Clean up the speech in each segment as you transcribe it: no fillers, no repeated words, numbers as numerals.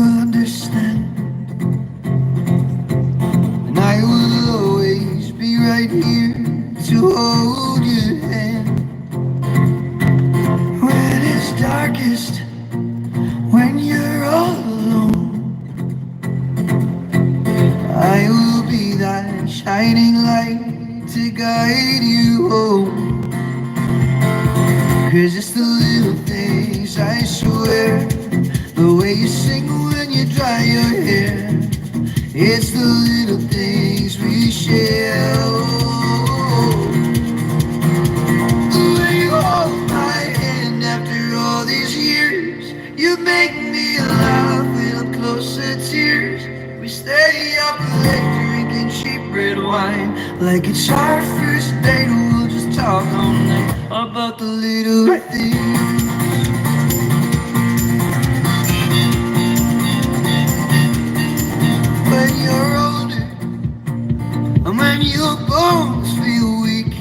will understand, and I will always be right here to hold your hand. When it's darkest, when you're all alone, I will be that shining light to guide you home. 'Cause it's the little things, I swear, the way you sing when you dry your hair, it's the little things we share. Oh, the way you hold my hand after all these years, you make me laugh when I'm close to tears. We stay up late drinking cheap red wine, like it's our first date. We'll just talk all night about the little things. When you're older, and when your bones feel weak,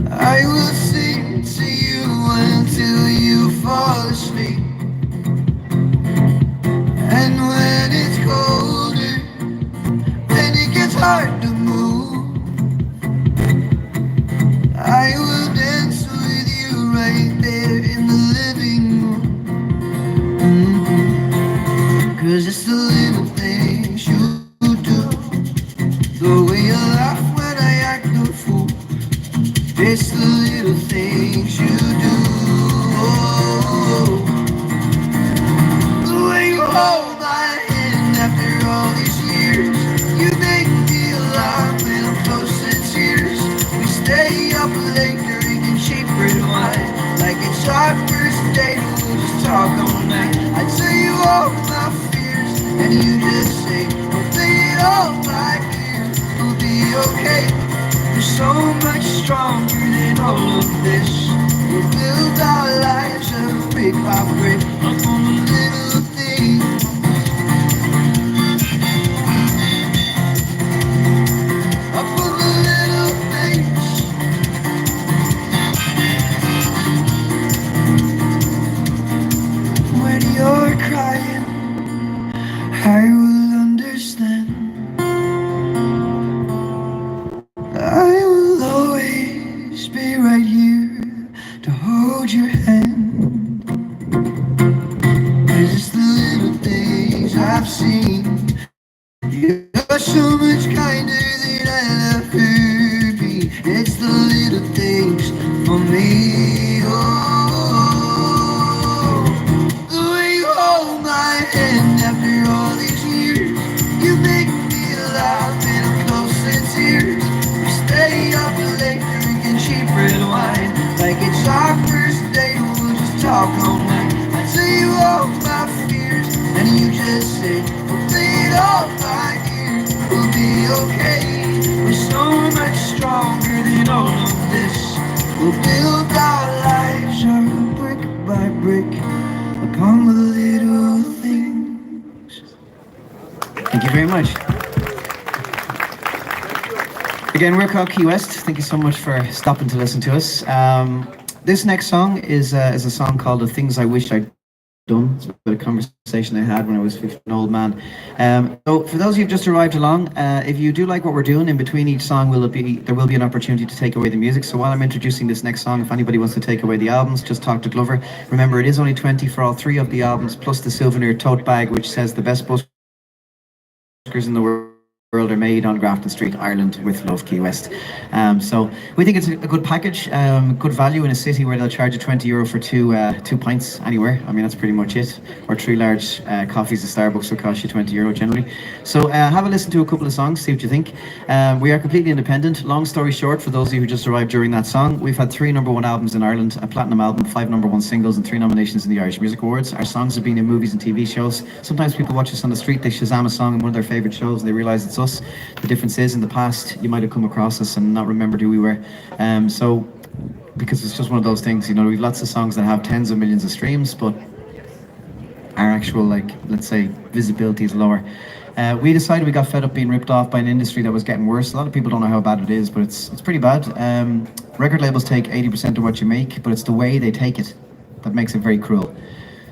I will sing to you until you fall asleep. And when it's colder, then it gets hard to move, I will dance with you right there in the living room. 'Cause it's the little things you do, the way you laugh when I act a fool. It's the little things you do. Oh, the way you hold my hand after all these years, you make me laugh when I'm close to tears. We stay up late drinking cheap red wine, like it's our first date. We'll just talk all night. I tell you all my fears, and you just say, "Don't say it all like here, we'll be okay. We're so much stronger than all of this. We'll build our lives up brick by brick, up on the little things." Up on the little things. When you're crying, I will understand. I will always be right here to hold your hand. 'Cause it's the little things I've seen. You're so much kinder than I'll ever be. It's the little things for me. Oh, the way you hold my hand after all these years, you make me laugh and I'm close to tears. We stay up late drinking cheap red wine, like it's our first date. We'll just talk all night. I tell you all my fears, and you just say, "We'll play it all by ear. We'll be okay. We're so much stronger than all of this. We'll build our lives up brick by brick upon the little things." Thank you very much. Again, we're called Keywest. Thank you so much for stopping to listen to us. This next song is a song called "The Things I Wish I'd Done." It's a conversation I had when I was 15, an old man. So for those of you who've just arrived along, if you do like what we're doing, in between each song there will be an opportunity to take away the music. So while I'm introducing this next song, if anybody wants to take away the albums, just talk to Glover. Remember, it is only 20 for all three of the albums, plus the souvenir tote bag which says "The best buskers in the world are made on Grafton Street, Ireland, with love, Keywest." So we think it's a good package, good value in a city where they'll charge you €20 for two pints anywhere. I mean, that's pretty much it. Or 3 large coffees at Starbucks will cost you €20 generally. So have a listen to a couple of songs, see what you think. We are completely independent. Long story short, for those of you who just arrived during that song, we've had 3 #1 albums in Ireland, a platinum album, 5 #1 singles, and 3 nominations in the Irish Music Awards. Our songs have been in movies and TV shows. Sometimes people watch us on the street, they Shazam a song in one of their favourite shows, and they realise it's us. The difference is, in the past, you might have come across us and not remembered who we were. So, because it's just one of those things, you know, we've lots of songs that have tens of millions of streams, but our actual, like, let's say, visibility is lower. We decided we got fed up being ripped off by an industry that was getting worse. A lot of people don't know how bad it is, but it's pretty bad. Record labels take 80% of what you make, but it's the way they take it that makes it very cruel.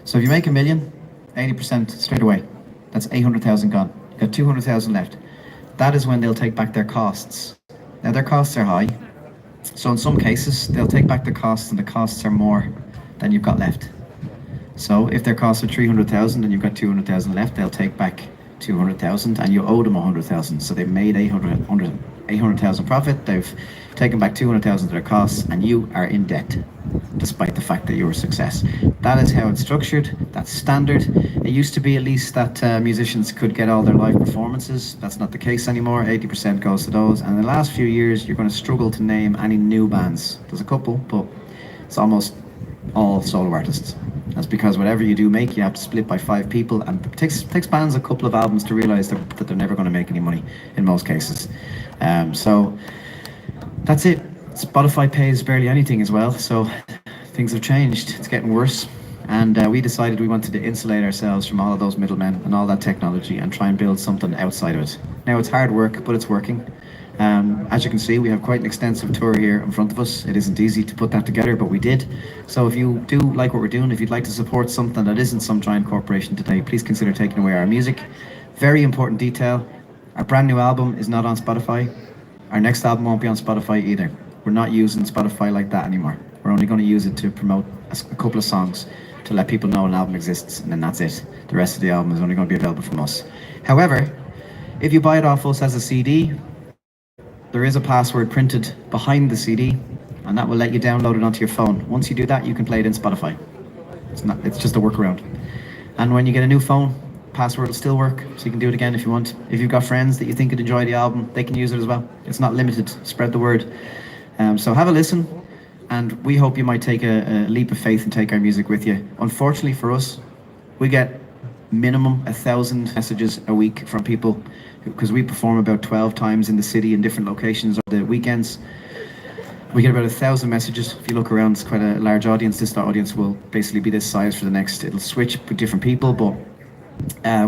So if you make $1 million, 80% straight away. That's 800,000 gone. You've got 200,000 left. That is when they'll take back their costs. Now their costs are high, so in some cases they'll take back the costs, and the costs are more than you've got left. So if their costs are 300,000 and you've got 200,000 left, they'll take back 200,000 and you owe them 100,000. So they've made 800,000 profit. They've taken back 200,000 of their costs, and you are in debt, despite the fact that you're a success. That is how it's structured. That's standard. It used to be at least that musicians could get all their live performances. That's not the case anymore. 80% goes to those. And in the last few years, you're going to struggle to name any new bands. There's a couple, but it's almost all solo artists. That's because whatever you do make, you have to split by 5 people, and it takes bands a couple of albums to realize that they're never going to make any money in most cases. So that's it. Spotify pays barely anything as well, so things have changed. It's getting worse, and we decided we wanted to insulate ourselves from all of those middlemen and all that technology and try and build something outside of it. Now it's hard work, but it's working. As you can see, we have quite an extensive tour here in front of us. It isn't easy to put that together, but we did. So if you do like what we're doing, if you'd like to support something that isn't some giant corporation today, please consider taking away our music. Very important detail, our brand new album is not on Spotify. Our next album won't be on Spotify either. We're not using Spotify like that anymore. We're only going to use it to promote a couple of songs to let people know an album exists, and then that's it. The rest of the album is only going to be available from us. However, if you buy it off us as a CD, there is a password printed behind the CD, and that will let you download it onto your phone. Once you do that, you can play it in Spotify. It's just a workaround. And when you get a new phone, password will still work, so you can do it again if you want. If you've got friends that you think could enjoy the album, they can use it as well. It's not limited. Spread the word. So have a listen, and we hope you might take a leap of faith and take our music with you. Unfortunately for us, we get minimum 1,000 messages a week from people, because we perform about 12 times in the city in different locations over the weekends. We get about 1,000 messages. If you look around, it's quite a large audience. This audience will basically be this size for the next, it'll switch with different people, but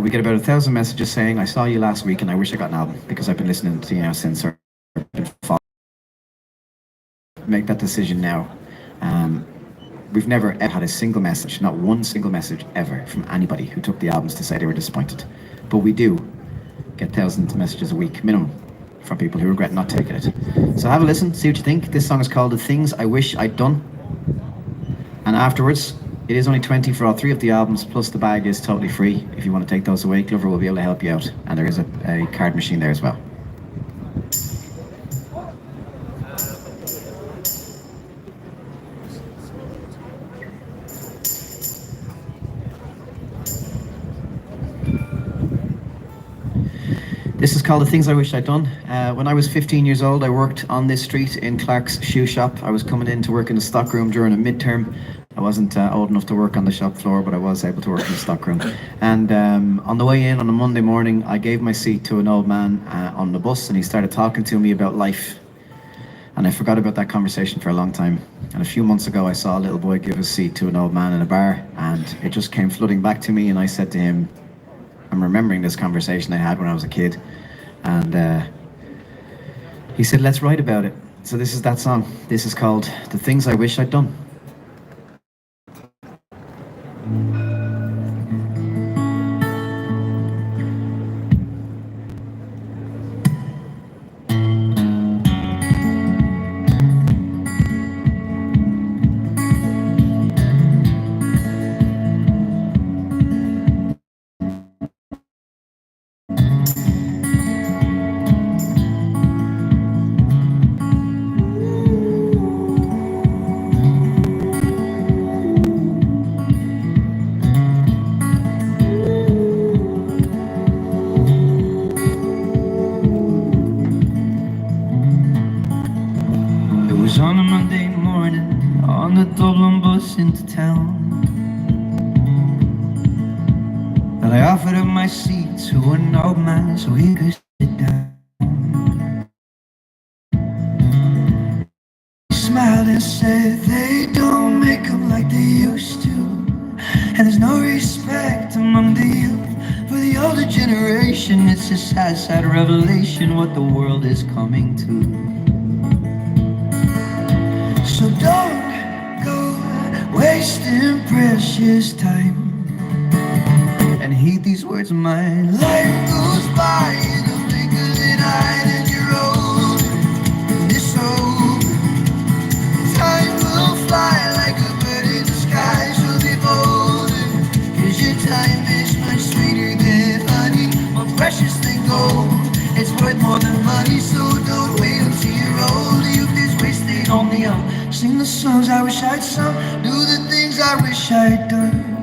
we get about 1,000 messages saying, I saw you last week and I wish I got an album, because I've been listening to you since. Make that decision now. We've never ever had a single message, not one single message ever, from anybody who took the albums to say they were disappointed. But we do get thousands of messages a week, minimum, from people who regret not taking it. So have a listen, see what you think. This song is called The Things I Wish I'd Done. And afterwards, it is only 20 for all 3 of the albums, plus the bag is totally free. If you want to take those away, Glover will be able to help you out. And there is a card machine there as well. This is called The Things I Wish I'd Done. When I was 15 years old, I worked on this street in Clark's shoe shop. I was coming in to work in the stockroom during a midterm. I wasn't old enough to work on the shop floor, but I was able to work in the stockroom. And on the way in on a Monday morning, I gave my seat to an old man on the bus, and he started talking to me about life. And I forgot about that conversation for a long time. And a few months ago, I saw a little boy give his seat to an old man in a bar, and it just came flooding back to me, and I said to him, I'm remembering this conversation I had when I was a kid, and he said, let's write about it. So this is that song. This is called The Things I Wish I'd Done. On a Monday morning, on the Dublin bus into town, and I offered up my seat to an old man so he could sit down. He smiled and said, they don't make them like they used to, and there's no respect among the youth for the older generation. It's a sad, sad revelation what the world is coming to. So don't go wasting precious time and heed these words of mine. Life goes by in the blink of an eye, and you're old, and it's over. Time will fly like a bird in the sky, so be bold, 'cause your time is much sweeter than honey, more precious than gold. It's worth more than money, so don't wait until you're old. Youth is wasted on the young. Sing the songs I wish I'd sung, do the things I wish I'd done.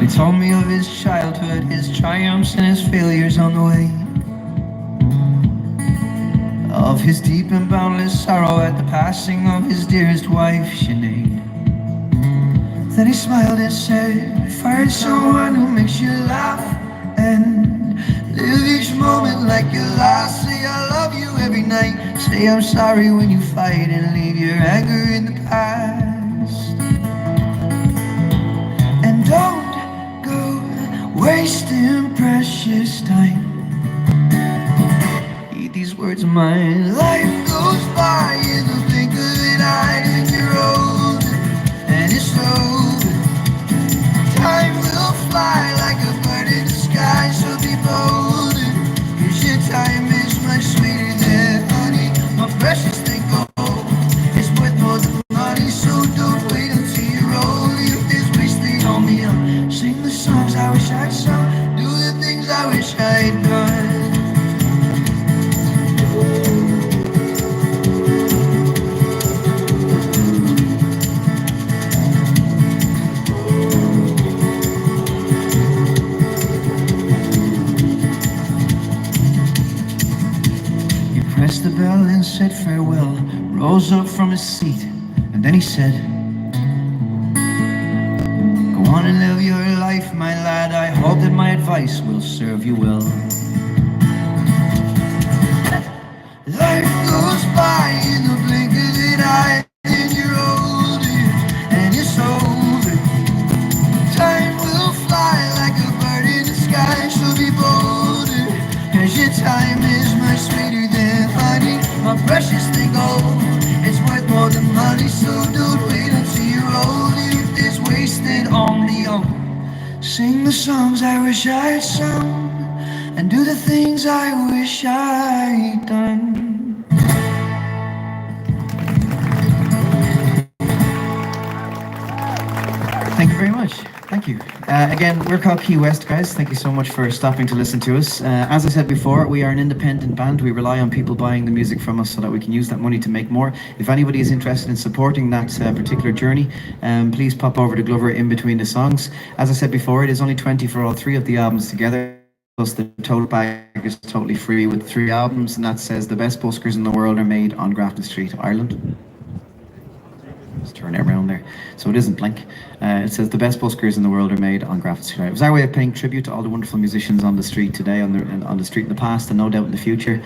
He told me of his childhood, his triumphs and his failures on the way, of his deep and boundless sorrow at the passing of his dearest wife, Sinead. Then he smiled and said, find someone who makes you laugh and live each moment like your last. Say I love you every night, say I'm sorry when you fight, and leave your anger in the past. And don't go wasting precious time. Heed these words of mine. Life goes by in the blink of an eye, and you're old, and it's over. Time will fly like a bird in the sky, so be bold, 'cause your time is much sweeter than honey, more precious than gold. It's worth more than money, so don't wait until you're old. Youth is wasted on the young. Sing the songs I wish I'd sung, do the things I wish I'd done. Pressed the bell and said farewell, rose up from his seat, and then he said, go on and live your life, my lad, I hope that my advice will serve you well. Life goes by in the blink of an eye, and you're older, and it's over. Time will fly like a bird in the sky, so be bolder, 'cause your time is much sweeter than honey, more precious than gold. It's worth more than money, so don't wait until you're old. Youth is wasted on the young. Sing the songs I wish I'd sung, and do the things I wish I'd done. Thank you very much. Thank you. Again, we're called Keywest, guys. Thank you so much for stopping to listen to us. As I said before, we are an independent band. We rely on people buying the music from us so that we can use that money to make more. If anybody is interested in supporting that particular journey, please pop over to Glover in between the songs. As I said before, it is only 20 for all three of the albums together. Plus the tote bag is totally free with 3 albums, and that says the best buskers in the world are made on Grafton Street, Ireland. Let's turn it around there so it isn't blank. It says the best buskers in the world are made on Grafton Street. It was our way of paying tribute to all the wonderful musicians on the street today, on the street in the past, and no doubt in the future.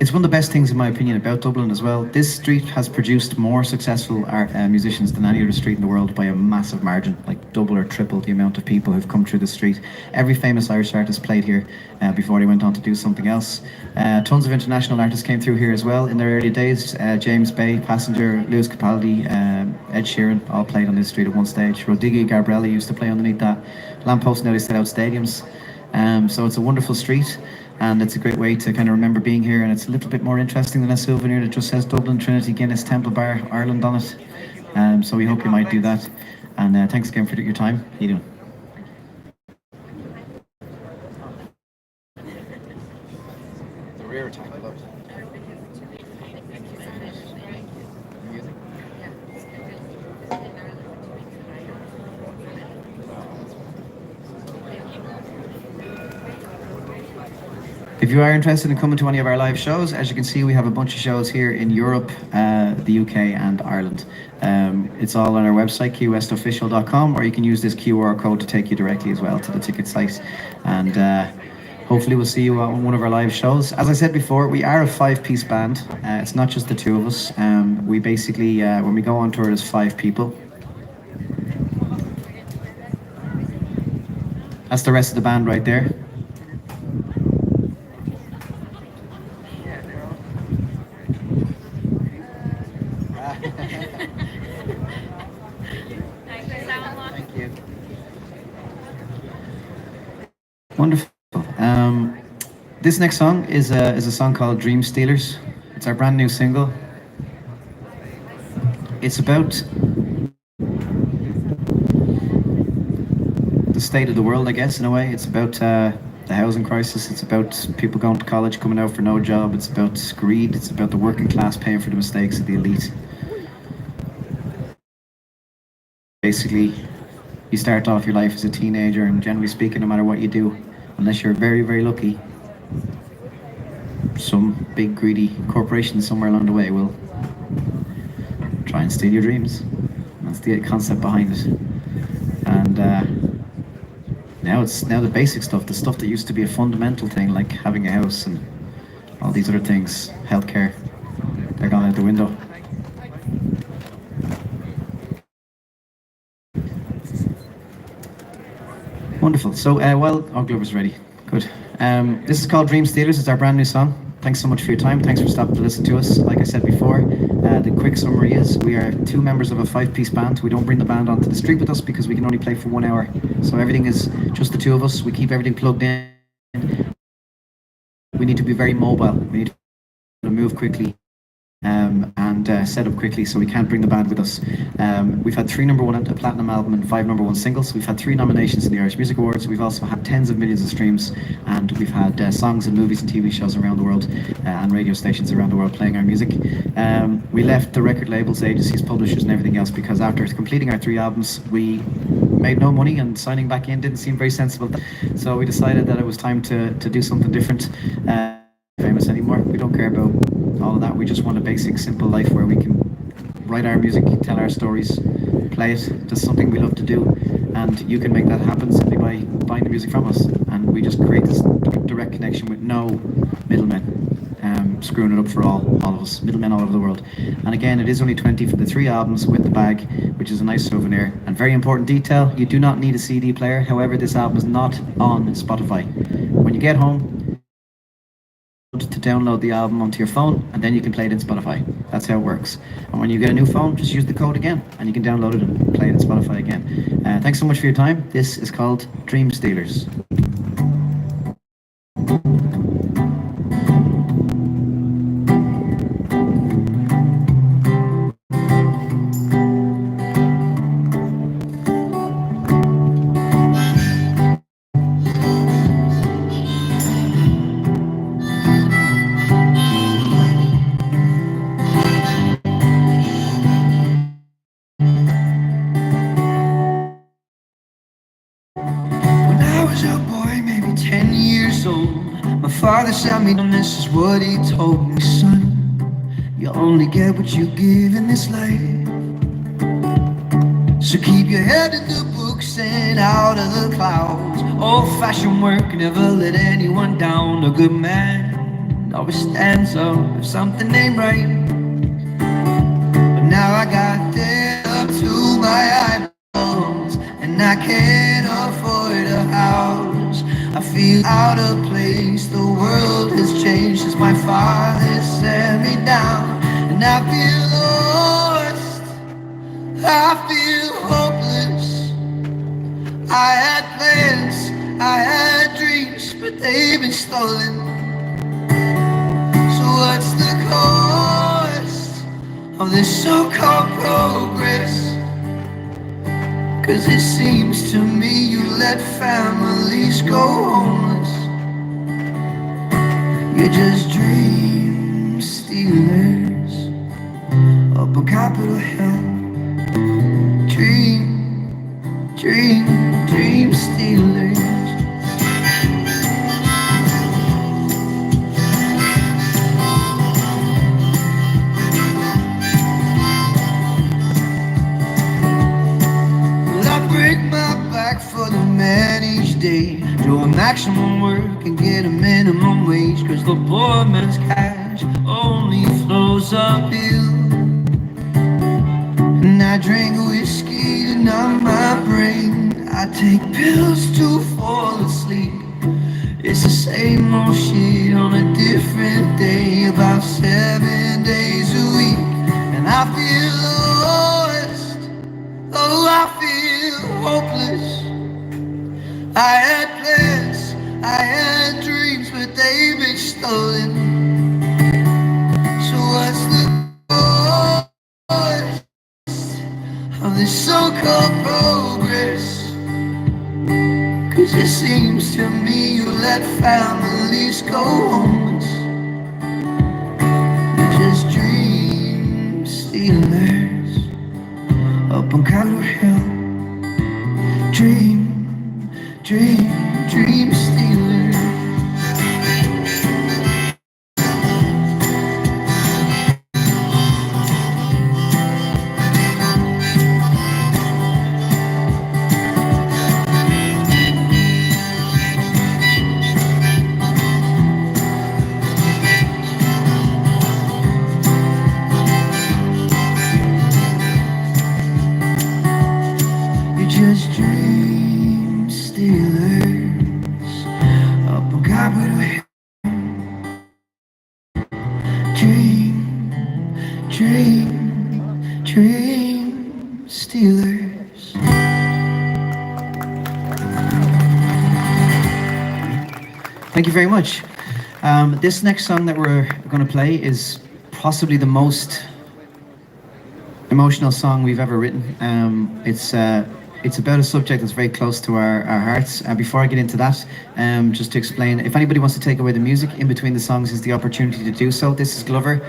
It's one of the best things, in my opinion, about Dublin as well. This street has produced more successful musicians than any other street in the world by a massive margin, like double or triple the amount of people who've come through the street. Every famous Irish artist played here before they went on to do something else. Tons of international artists came through here as well in their early days. James Bay, Passenger, Lewis Capaldi, Ed Sheeran all played on this street at one stage. Rodriguez Garbrelli used to play underneath that lamppost. Now they set out stadiums. So it's a wonderful street, and it's a great way to kind of remember being here, and it's a little bit more interesting than a souvenir that just says Dublin Trinity Guinness Temple Bar Ireland on it. So we hope you might do that, and thanks again for your time. How you doing? The rear attack, I love it. If you are interested in coming to any of our live shows, as you can see, we have a bunch of shows here in Europe, the UK and Ireland. It's all on our website, keywestofficial.com, or you can use this QR code to take you directly as well to the ticket site. And hopefully we'll see you on one of our live shows. As I said before, we are a 5-piece band. It's not just the 2 of us. We basically, when we go on tour, there's 5 people. That's the rest of the band right there. Thank you. Wonderful. This next song is a song called Dream Stealers. It's our brand new single. It's about the state of the world, I guess, in a way. It's about the housing crisis. It's about people going to college, coming out for no job. It's about greed. It's about the working class paying for the mistakes of the elite. Basically, you start off your life as a teenager, and generally speaking, no matter what you do, unless you're very, very lucky, some big greedy corporation somewhere along the way will try and steal your dreams. And that's the concept behind it. And now the basic stuff, the stuff that used to be a fundamental thing, like having a house and all these other things, healthcare, they're gone out the window. Wonderful. So, Glover's ready. Good. This is called Dream Stealers. It's our brand new song. Thanks so much for your time. Thanks for stopping to listen to us. Like I said before, the quick summary is we are two members of a 5-piece band. We don't bring the band onto the street with us because we can only play for 1 hour. So everything is just the two of us. We keep everything plugged in. We need to be very mobile. We need to move quickly. And set up quickly, so we can't bring the band with us. We've had 3 #1 platinum album and 5 #1 singles. We've had 3 nominations in the Irish Music Awards. We've also had tens of millions of streams, and we've had songs and movies and TV shows around the world and radio stations around the world playing our music. We left the record labels, agencies, publishers and everything else because after completing our 3 albums we made no money, and signing back in didn't seem very sensible. So we decided that it was time to do something different. Famous anymore. We don't care about all of that. We just want a basic, simple life where we can write our music, tell our stories, play it. Just something we love to do, and you can make that happen simply by buying the music from us. And we just create this direct connection with no middlemen, screwing it up for all of us, middlemen all over the world. And again, it is only 20 for the 3 albums with the bag, which is a nice souvenir. And very important detail: you do not need a CD player. However, this album is not on Spotify. When you get home, to download the album onto your phone, and then you can play it in Spotify. That's how it works. And when you get a new phone, just use the code again and you can download it and play it in Spotify again. Thanks so much for your time. This is called Dream Stealers. My father sat me down, this is what he told me: son, you only get what you give in this life. So keep your head in the books and out of the clouds. Old-fashioned work, never let anyone down. A good man always stands up if something ain't right. But now I got debt up to my eyeballs, and I can't afford a house. I feel out of place, the world has changed since my father set me down. And I feel lost, I feel hopeless. I had plans, I had dreams, but they've been stolen. So what's the cost of this so-called progress? 'Cause it seems to me you let families go homeless. You're just dream stealers up a Capitol Hill. Dream stealers. Break my back for the man each day, do a maximum work and get a minimum wage. 'Cause the poor man's cash only flows uphill. And I drink whiskey to numb my brain. I I take pills to fall asleep. It's the same old shit on a different day, about 7 days a week. And I feel lost, oh, I feel hopeless. I had plans, I had dreams, but they've been stolen. So what's the point of this so-called progress? 'Cause it seems to me you let families go homeless. You're just dream stealers up on Capitol Hill. Dream, dream, dream stealers. You're just dream stealers up on Capitol Hill. Dream, dream, dream stealers. Thank you very much. This next song that we're going to play is possibly the most emotional song we've ever written. It's about a subject that's very close to our hearts. Before I get into that, just to explain, if anybody wants to take away the music in between the songs is the opportunity to do so. This is Glover.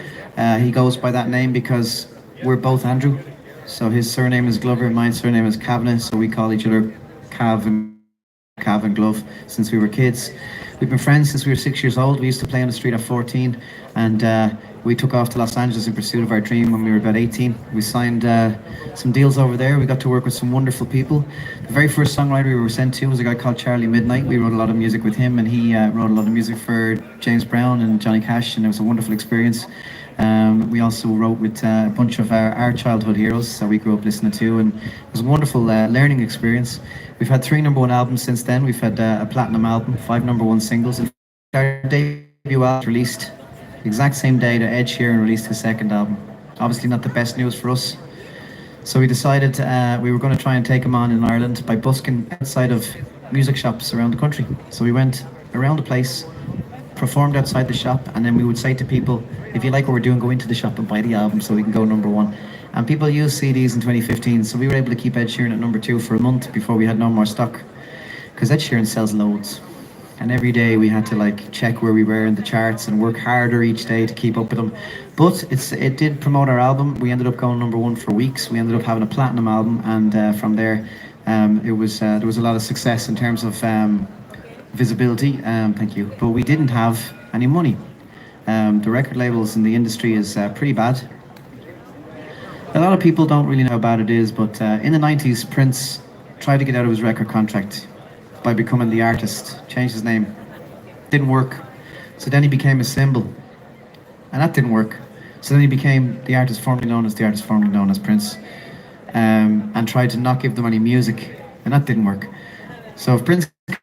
He goes by that name because we're both Andrew. So his surname is Glover, my surname is Kavanagh, so we call each other Cav and Glove since we were kids. We've been friends since we were 6 years old. We used to play on the street at 14, and we took off to Los Angeles in pursuit of our dream when we were about 18. We signed some deals over there. We got to work with some wonderful people. The very first songwriter we were sent to was a guy called Charlie Midnight. We wrote a lot of music with him, and he wrote a lot of music for James Brown and Johnny Cash, and it was a wonderful experience. We also wrote with a bunch of our childhood heroes that we grew up listening to, and it was a wonderful learning experience. We've had 3 number 1 albums since then. We've had a platinum album, 5 number 1 singles, and our debut album was released the exact same day that Ed Sheeran released his second album. Obviously not the best news for us. So we decided we were going to try and take him on in Ireland by busking outside of music shops around the country. So we went around the place, performed outside the shop, and then we would say to people, if you like what we're doing, go into the shop and buy the album so we can go number 1. And people used CDs in 2015, so we were able to keep Ed Sheeran at number 2 for a month before we had no more stock. Because Ed Sheeran sells loads. And every day we had to check where we were in the charts and work harder each day to keep up with them. But it did promote our album. We ended up going number 1 for weeks. We ended up having a platinum album, and from there there was a lot of success in terms of visibility. Thank you. But we didn't have any money. The record labels in the industry is pretty bad. A lot of people don't really know how bad it is, but in the 90s, Prince tried to get out of his record contract by becoming the artist, changed his name. Didn't work. So then he became a symbol, and that didn't work. So then he became the artist formerly known as Prince, and tried to not give them any music, and that didn't work. So if Prince got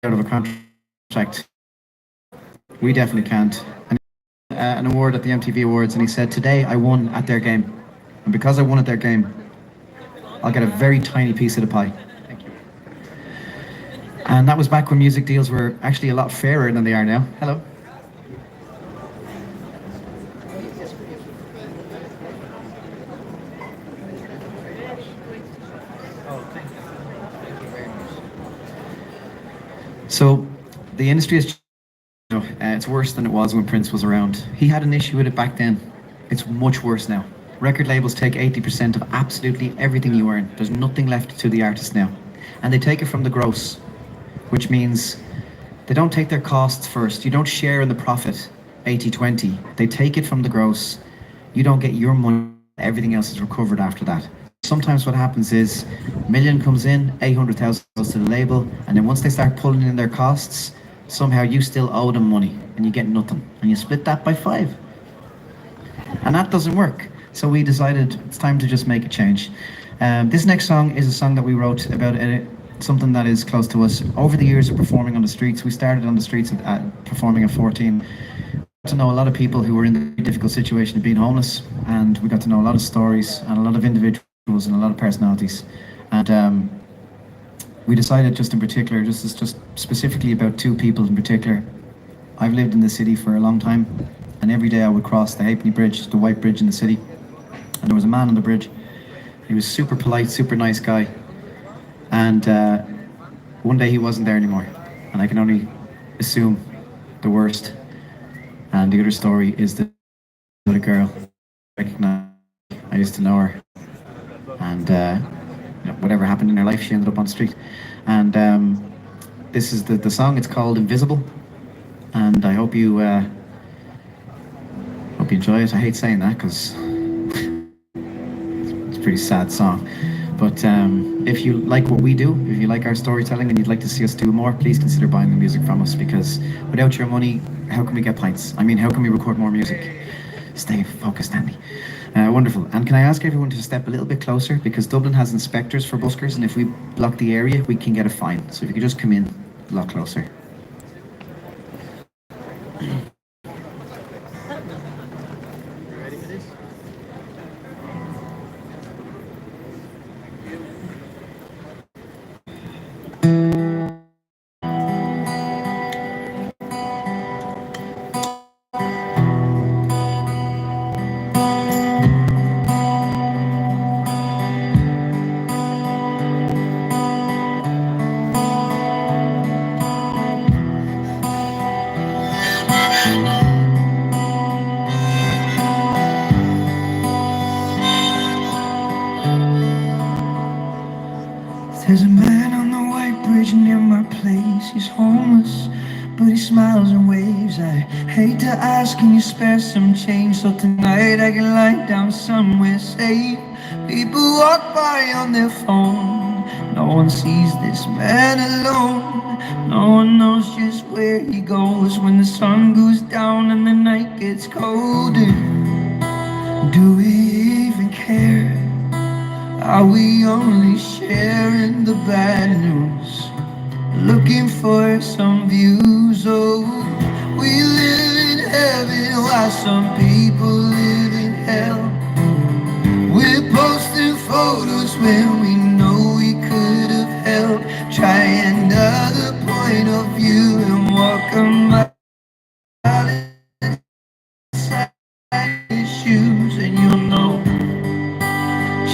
out of a contract, we definitely can't. And an award at the MTV Awards, and he said, "Today I won at their game. And because I won at their game, I'll get a very tiny piece of the pie." Thank you. And that was back when music deals were actually a lot fairer than they are now. Hello. So the industry is, it's worse than it was when Prince was around. He had an issue with it back then. It's much worse now. Record labels take 80% of absolutely everything you earn. There's nothing left to the artist now. And they take it from the gross, which means they don't take their costs first. You don't share in the profit 80-20. They take it from the gross. You don't get your money. Everything else is recovered after that. Sometimes what happens is $1 million comes in, 800,000 goes to the label, and then once they start pulling in their costs, somehow you still owe them money and you get nothing. And you split that by 5. And that doesn't work. So we decided it's time to just make a change. This next song is a song that we wrote about something that is close to us. Over the years of performing on the streets, we started on the streets performing at 14. To know a lot of people who were in a difficult situation of being homeless, and we got to know a lot of stories and a lot of individuals and a lot of personalities. And we decided, just in particular, just specifically about two people in particular. I've lived in the city for a long time, and every day I would cross the Halfpenny Bridge, the white bridge in the city, and there was a man on the bridge. He was super polite, super nice guy, and one day he wasn't there anymore, and I can only assume the worst. And the other story is the little girl. I recognise. I used to know her, and whatever happened in her life, she ended up on the street. And this is the song. It's called "Invisible," and I hope you enjoy it. I hate saying that because it's a pretty sad song. But if you like what we do, if you like our storytelling and you'd like to see us do more, please consider buying the music from us, because without your money, how can we get pints? I mean, how can we record more music? Stay focused, Andy. Wonderful. And can I ask everyone to step a little bit closer, because Dublin has inspectors for buskers, and if we block the area, we can get a fine. So if you could just come in a lot closer. There's a man on the white bridge near my place. He's homeless, but he smiles and waves. I hate to ask, can you spare some change so tonight I can lie down somewhere safe? People walk by on their phone. No one sees this man alone. No one knows just where he goes when the sun goes down and the night gets colder. Do we even care? Are we only sharing the bad news? Looking for some views. Oh, we live in heaven while some people live in hell. We're posting photos when we know we could have helped. Try another point of view and walk a mile inside your shoes, and you'll know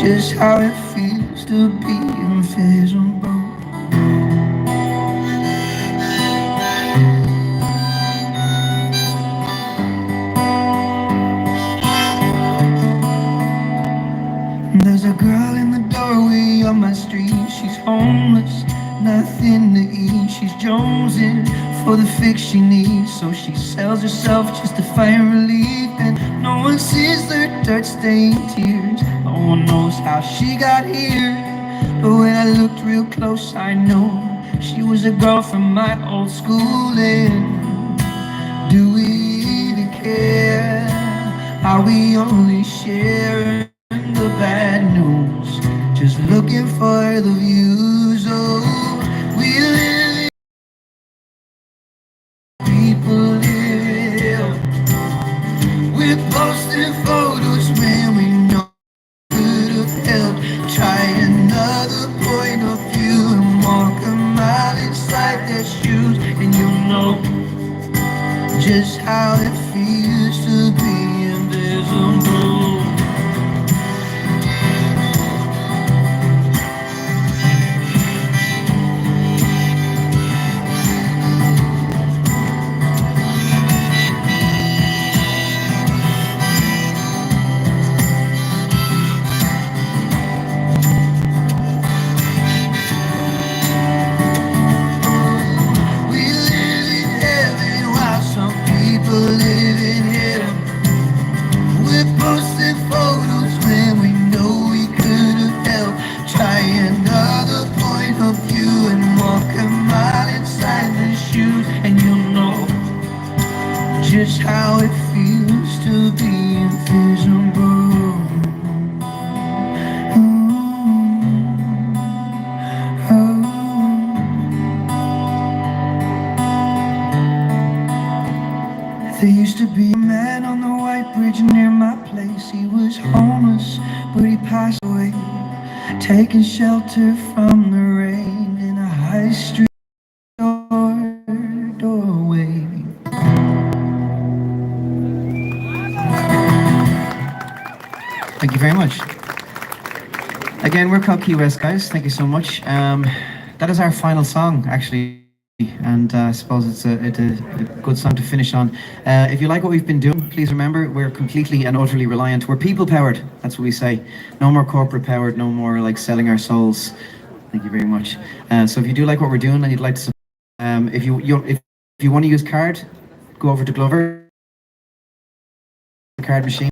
just how it feels to be invisible. There's a girl in the doorway on my street. She's homeless, nothing to eat. She's jonesing for the fix she needs, so she sells herself just to find relief. And no one sees her dirt-stained tears. No one knows how she got here, but when I looked real close, I knew she was a girl from my old schooling. Do we even care? Are we only sharing the bad news? Just looking for the views. Oh, we live in people live. We're posting photos when we know could have helped. Try another point of view and walk a mile inside their shoes, and you know just how it feels to be invisible. We live in heaven while some people live used to be a man on the white bridge near my place. He was homeless, but he passed away, taking shelter from the rain in a high street doorway. Thank you very much. Again, we're called Keywest, guys. Thank you so much. That is our final song, actually, and I suppose it's a good song to finish on. If you like what we've been doing, please remember we're completely and utterly reliant. We're people-powered. That's what we say. No more corporate-powered. No more like selling our souls. Thank you very much. So if you do like what we're doing and you'd like to, if you want to use card, go over to Glover card machine.